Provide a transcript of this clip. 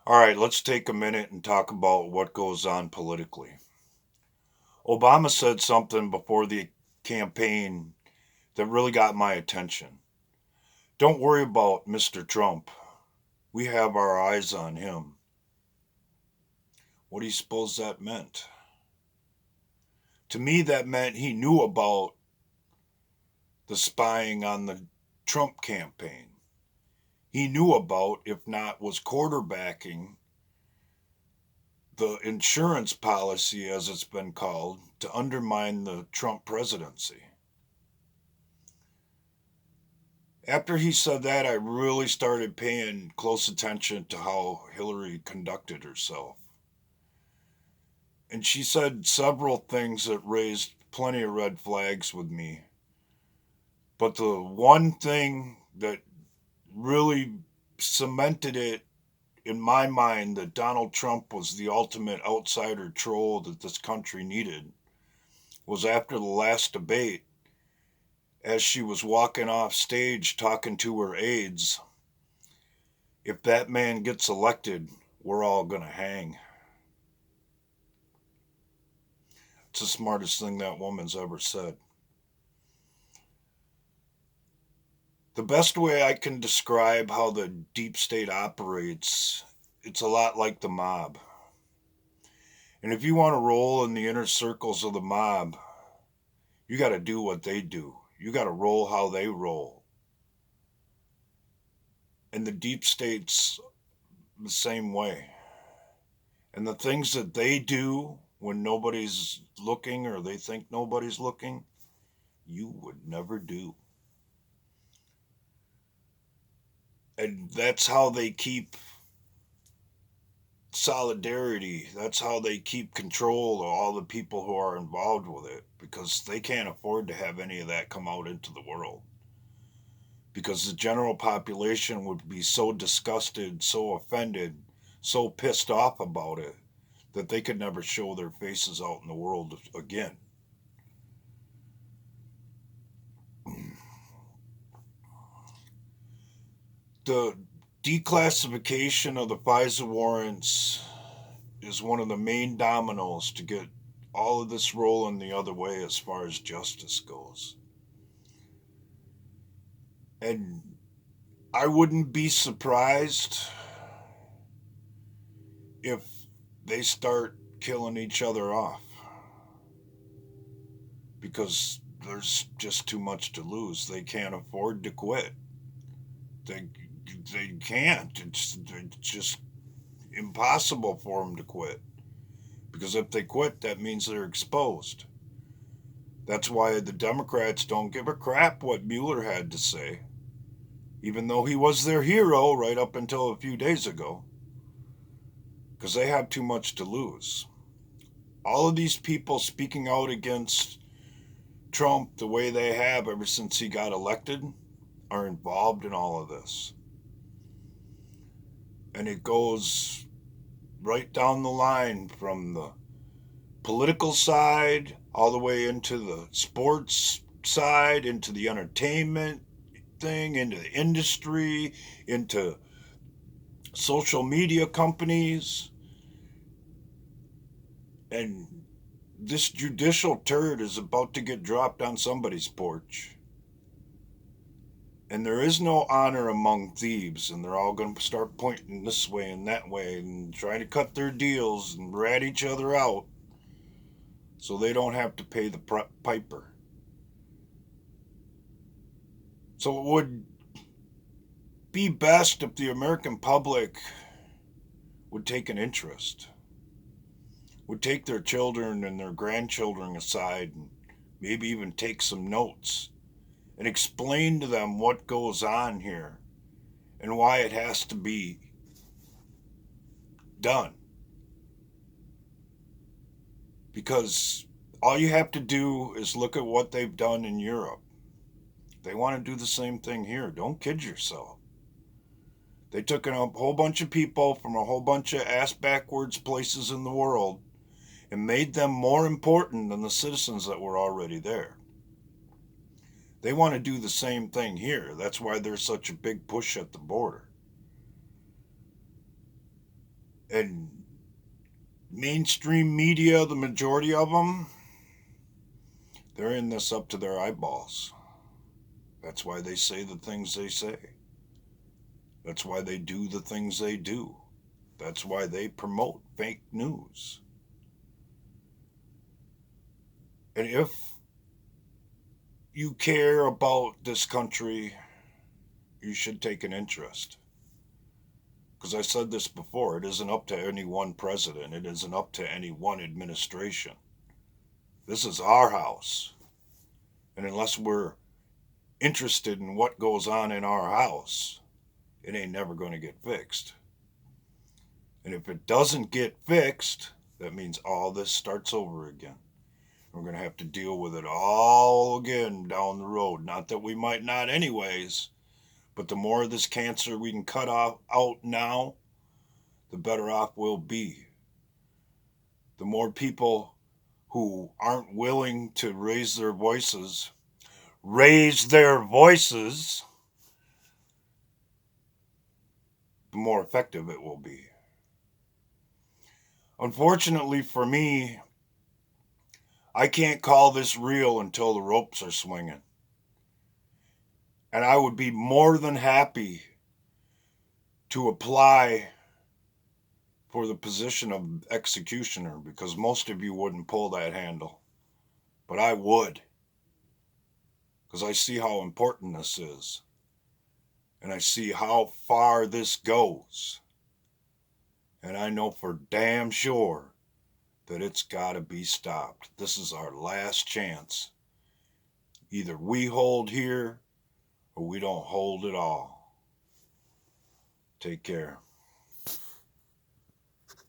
All right, let's take a minute and talk about what goes on politically. Obama said something before the campaign that really got my attention. Don't worry about Mr. Trump. We have our eyes on him. What do you suppose that meant? To me, that meant he knew about the spying on the Trump campaign. He knew about, if not was quarterbacking, the insurance policy, as it's been called, to undermine the Trump presidency. After he said that, I really started paying close attention to how Hillary conducted herself. And she said several things that raised plenty of red flags with me. But the one thing that really cemented it in my mind that Donald Trump was the ultimate outsider troll that this country needed was after the last debate, as she was walking off stage talking to her aides. If that man gets elected, we're all going to hang. It's the smartest thing that woman's ever said. The best way I can describe how the deep state operates, it's a lot like the mob. And if you want to roll in the inner circles of the mob, you got to do what they do. You got to roll how they roll. And the deep state's the same way. And the things that they do when nobody's looking or they think nobody's looking, you would never do. And that's how they keep solidarity. That's how they keep control of all the people who are involved with it because they can't afford to have any of that come out into the world. Because the general population would be so disgusted, so offended, so pissed off about it that they could never show their faces out in the world again. The declassification of the FISA warrants is one of the main dominoes to get all of this rolling the other way as far as justice goes. And I wouldn't be surprised if they start killing each other off because there's just too much to lose. They can't afford to quit. They they can't. It's just impossible for them to quit because if they quit, that means they're exposed. That's why the Democrats don't give a crap what Mueller had to say, even though he was their hero right up until a few days ago, because they have too much to lose. All of these people speaking out against Trump the way they have ever since he got elected are involved in all of this. And it goes right down the line from the political side all the way into the sports side, into the entertainment thing, into the industry, into social media companies. And this judicial turd is about to get dropped on somebody's porch. And there is no honor among thieves, and they're all going to start pointing this way and that way and trying to cut their deals and rat each other out so they don't have to pay the piper. So it would be best if the American public would take an interest, would take their children and their grandchildren aside and maybe even take some notes and explain to them what goes on here and why it has to be done. Because all you have to do is look at what they've done in Europe. They want to do the same thing here. Don't kid yourself. They took a whole bunch of people from a whole bunch of ass backwards places in the world and made them more important than the citizens that were already there. They want to do the same thing here. That's why there's such a big push at the border. And mainstream media, the majority of them, they're in this up to their eyeballs. That's why they say the things they say. That's why they do the things they do. That's why they promote fake news. And if you care about this country, you should take an interest. Because I said this before, it isn't up to any one president, it isn't up to any one administration. This is our house. And unless we're interested in what goes on in our house, it ain't never going to get fixed. And if it doesn't get fixed, that means all this starts over again. We're going to have to deal with it all again down the road. Not that we might not anyways, but the more of this cancer we can cut out now, the better off we'll be. The more people who aren't willing to raise their voices, the more effective it will be. Unfortunately for me, I can't call this real until the ropes are swinging. And I would be more than happy to apply for the position of executioner because most of you wouldn't pull that handle. But I would. Because I see how important this is. And I see how far this goes. And I know for damn sure that it's got to be stopped. This is our last chance. Either we hold here or we don't hold at all. Take care.